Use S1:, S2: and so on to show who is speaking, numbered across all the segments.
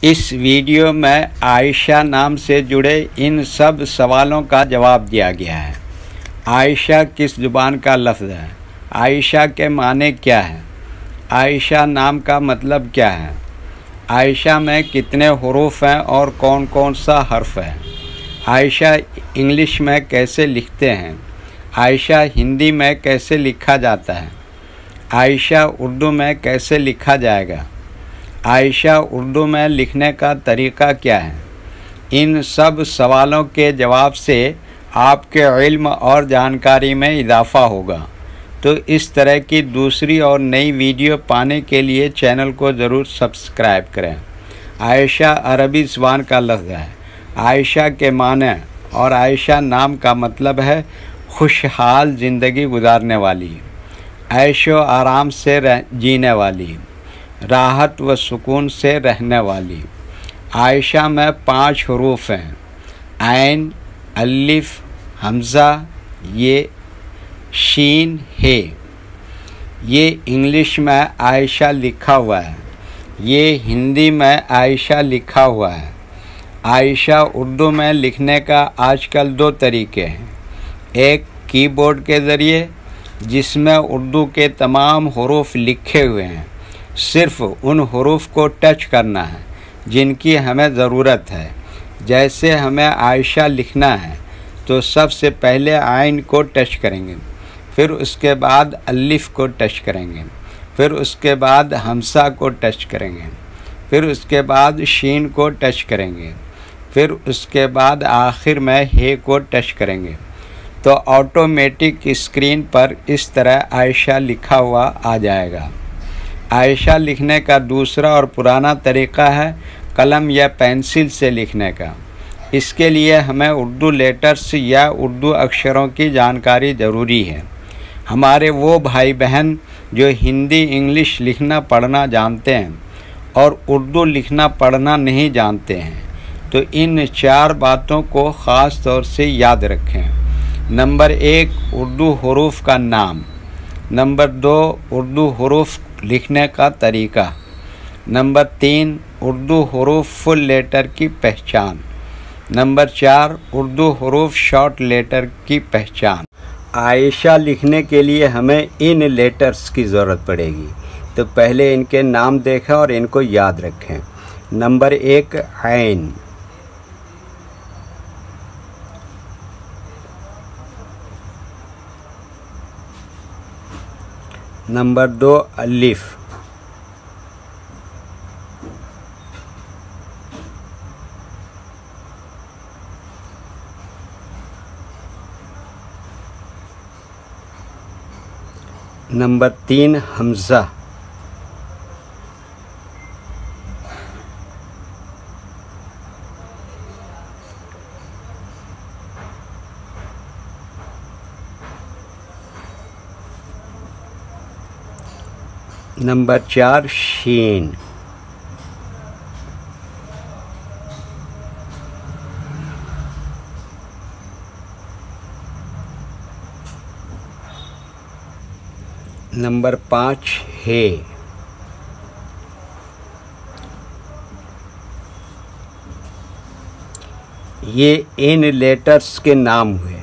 S1: इस वीडियो में आयशा नाम से जुड़े इन सब सवालों का जवाब दिया गया है। आयशा किस ज़ुबान का लफ्ज़ है? आयशा के माने क्या हैं? आयशा नाम का मतलब क्या है? आयशा में कितने हुरूफ हैं और कौन कौन सा हर्फ है? आयशा इंग्लिश में कैसे लिखते हैं? आयशा हिंदी में कैसे लिखा जाता है? आयशा उर्दू में कैसे लिखा जाएगा? आयशा उर्दू में लिखने का तरीका क्या है? इन सब सवालों के जवाब से आपके इल्म और जानकारी में इजाफ़ा होगा। तो इस तरह की दूसरी और नई वीडियो पाने के लिए चैनल को ज़रूर सब्सक्राइब करें। आयशा अरबी ज़ुबान का लफ्ज़ है। आयशा के माने और आयशा नाम का मतलब है खुशहाल ज़िंदगी गुजारने वाली, ऐशो आराम से जीने वाली, राहत व सुकून से रहने वाली। आयशा में 5 हरूफ हैं, ऐन, अलिफ, हमज़ा, ये, शीन, हे। ये इंग्लिश में आयशा लिखा हुआ है, ये हिंदी में आयशा लिखा हुआ है। आयशा उर्दू में लिखने का आजकल 2 तरीके हैं। एक कीबोर्ड के ज़रिए, जिसमें उर्दू के तमाम हरूफ लिखे हुए हैं, सिर्फ़ उन हरूफ को टच करना है जिनकी हमें ज़रूरत है। जैसे हमें आयशा लिखना है तो सबसे पहले आइन को टच करेंगे, फिर उसके बाद अलिफ को टच करेंगे, फिर उसके बाद हमसा को टच करेंगे, फिर उसके बाद शीन को टच करेंगे, फिर उसके बाद आखिर में हे को टच करेंगे। तो ऑटोमेटिक स्क्रीन पर इस तरह आयशा लिखा हुआ आ जाएगा। आयशा लिखने का दूसरा और पुराना तरीका है कलम या पेंसिल से लिखने का। इसके लिए हमें उर्दू लेटर्स या उर्दू अक्षरों की जानकारी ज़रूरी है। हमारे वो भाई बहन जो हिंदी इंग्लिश लिखना पढ़ना जानते हैं और उर्दू लिखना पढ़ना नहीं जानते हैं, तो इन 4 बातों को ख़ास तौर से याद रखें। नंबर 1, उर्दू हरूफ का नाम। नंबर 2, उर्दू हरूफ लिखने का तरीका। नंबर 3, उर्दू हरूफ फुल लेटर की पहचान। नंबर 4, उर्दू हरूफ शॉर्ट लेटर की पहचान। आयशा लिखने के लिए हमें इन लेटर्स की ज़रूरत पड़ेगी, तो पहले इनके नाम देखें और इनको याद रखें। नंबर 1, ऐन। नंबर 2, अलिफ। नंबर 3, हमज़ा। नंबर 4, शीन। नंबर 5, हे। ये इन लेटर्स के नाम हुए।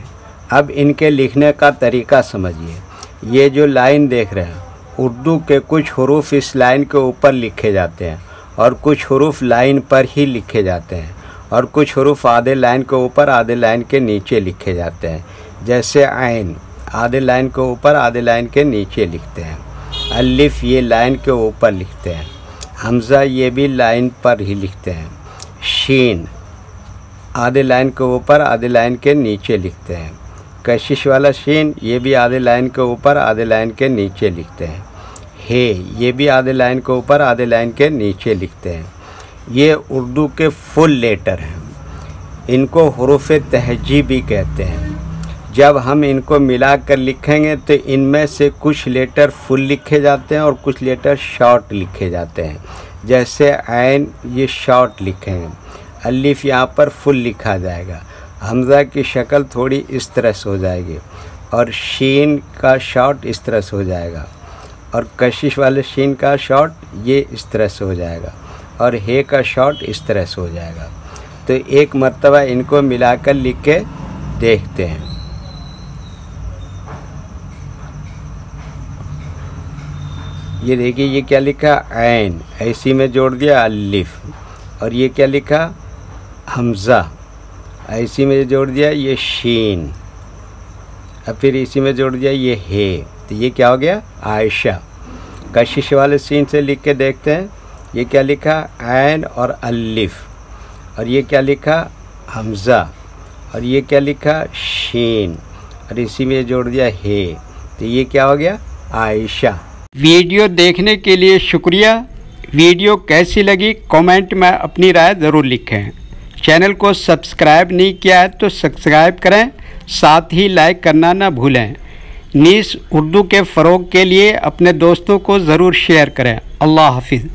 S1: अब इनके लिखने का तरीका समझिए। ये जो लाइन देख रहे हैं, उर्दू के कुछ हरूफ इस लाइन के ऊपर लिखे जाते हैं और कुछ हरूफ लाइन पर ही लिखे जाते हैं और कुछ हरूफ आधे लाइन के ऊपर आधे लाइन के नीचे लिखे जाते हैं। जैसे ऐन आधे लाइन के ऊपर आधे लाइन के नीचे लिखते हैं। अलिफ ये लाइन के ऊपर लिखते हैं। हमज़ा ये भी लाइन पर ही लिखते हैं। शीन आधे लाइन के ऊपर आधे लाइन के नीचे लिखते हैं। कशिश वाला शीन ये भी आधे लाइन के ऊपर आधे लाइन के नीचे लिखते हैं। हे ये भी आधे लाइन के ऊपर आधे लाइन के नीचे लिखते हैं। ये उर्दू के फुल लेटर हैं। इनको हुरूफ तहजी भी कहते हैं। जब हम इनको मिलाकर लिखेंगे तो इनमें से कुछ लेटर फुल लिखे जाते हैं और कुछ लेटर शॉर्ट लिखे जाते हैं। जैसे ऐन ये शॉर्ट लिखे हैं। अलिफ यहाँ पर फुल लिखा जाएगा। हमज़ा की शक्ल थोड़ी इस तरह से हो जाएगी और शीन का शॉर्ट इस तरह से हो जाएगा और कशिश वाले शीन का शॉर्ट ये इस तरह से हो जाएगा और हे का शॉर्ट इस तरह से हो जाएगा। तो एक मर्तबा इनको मिलाकर लिख के देखते हैं। ये देखिए, ये क्या लिखा, ऐन, ऐसी में जोड़ दिया अलिफ, और ये क्या लिखा, हमज़ा, ऐसी में जोड़ दिया ये शीन, अब फिर इसी में जोड़ दिया ये हे। तो ये क्या हो गया, आयशा। कशिश वाले सीन से लिख के देखते हैं। ये क्या लिखा, ऐन और अलिफ, और ये क्या लिखा, हमज़ा, और ये क्या लिखा, शीन, और इसी में जोड़ दिया हे। तो ये क्या हो गया, आयशा। वीडियो देखने के लिए शुक्रिया। वीडियो कैसी लगी कमेंट में अपनी राय ज़रूर लिखें। चैनल को सब्सक्राइब नहीं किया है तो सब्सक्राइब करें, साथ ही लाइक करना ना भूलें। नीस उर्दू के फ़रोग़ के लिए अपने दोस्तों को ज़रूर शेयर करें। अल्लाह हाफिज़।